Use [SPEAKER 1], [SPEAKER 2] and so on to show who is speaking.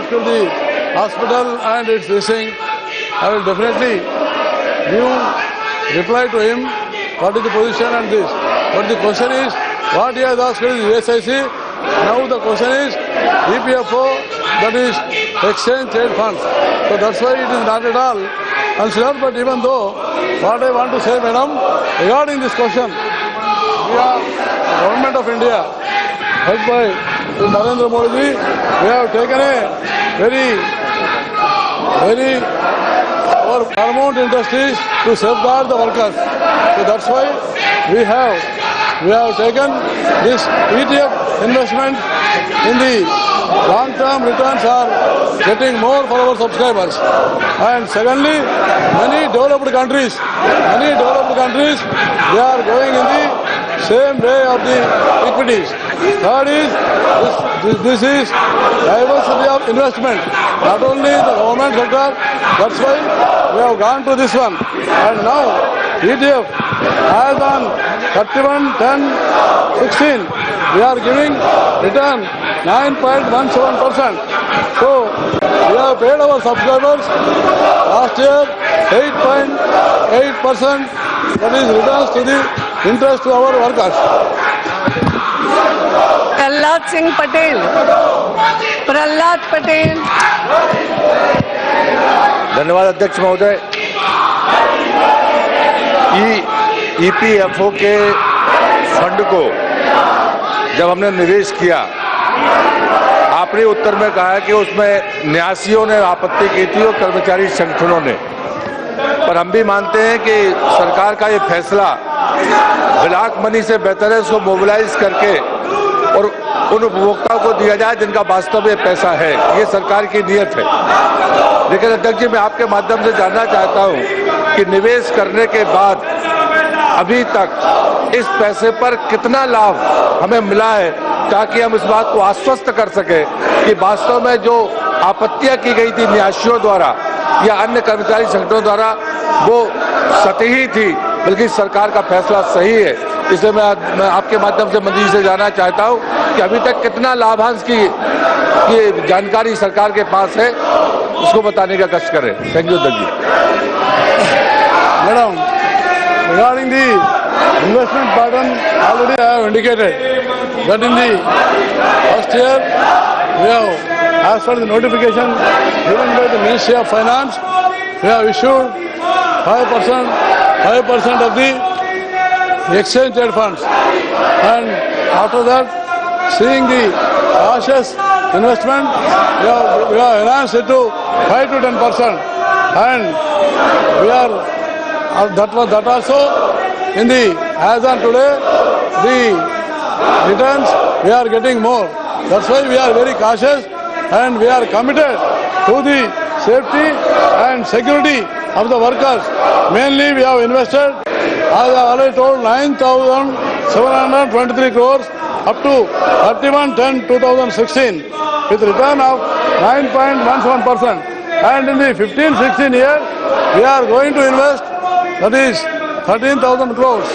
[SPEAKER 1] to the hospital and it's missing, I will definitely give reply to him what is the position and this. But the question is, what he has asked is USIC. Now the question is EPFO, that is exchange trade funds. So that's why it is not at all considered. But even though, what I want to say, madam, regarding this question, we are the government of India, helped by Narendra Modi ji, we have taken a very our paramount interest is to safeguard the workers. So that's why we have taken this ETF investment in the long-term returns are getting more for our subscribers. And secondly, many developed countries, they are going in the same way of the equities. Third is, this is diversity of investment, not only the government sector, that's why we have gone to this one. And now, ETF has on 31-10-16, we are giving return 9.17%. So, we have paid our subscribers last year 8.8%, that is returns to the interest to our workers.
[SPEAKER 2] Prahlad Patel.
[SPEAKER 3] धन्यवाद अध्यक्ष महोदय। EPFO के fund को जब हमने निवेश किया, आपने उत्तर में कहा है कि उसमें न्यासियों ने आपत्ति की थी और कर्मचारी संगठनों ने, पर हम भी मानते हैं कि सरकार का ये फैसला ब्लैक मनी से बेहतर है उसको मोबिलाइज करके और उन उपभोक्ताओं को दिया जाए जिनका वास्तव में पैसा है। ये सरकार की नीयत है। लेकिन अध्यक्ष जी, मैं आपके माध्यम से जानना चाहता हूं कि निवेश करने के बाद अभी तक इस पैसे पर कितना लाभ हमें मिला है, ताकि हम इस बात को आश्वस्त कर सके कि वास्तव में जो आपत्तियां की गई थी न्यासियों द्वारा या अन्य कर्मचारी संगठनों द्वारा वो सतही थी, बल्कि सरकार का फैसला सही है। इसलिए मैं आपके माध्यम से मंत्री जी से जानना चाहता हूं कि अभी तक कितना लाभांश की ये जानकारी सरकार के पास है, उसको बताने का कष्ट करें। थैंक यू अध्यक्ष जी।
[SPEAKER 1] Madam, regarding the investment pattern, already I have indicated that in the first year, we have, as per the notification given by the Ministry of Finance, we have issued 5% of the exchange trade funds. And after that, seeing the cautious investment, we have enhanced it to 5 to 10%. And we are that also in the as on today the returns we are getting more. That's why we are very cautious and we are committed to the safety and security of the workers. Mainly we have invested, as I already told, 9,723 crores up to 31-10-2016 with return of 9.17%. And in the 15-16 year we are going to invest, that is 13,000 crores.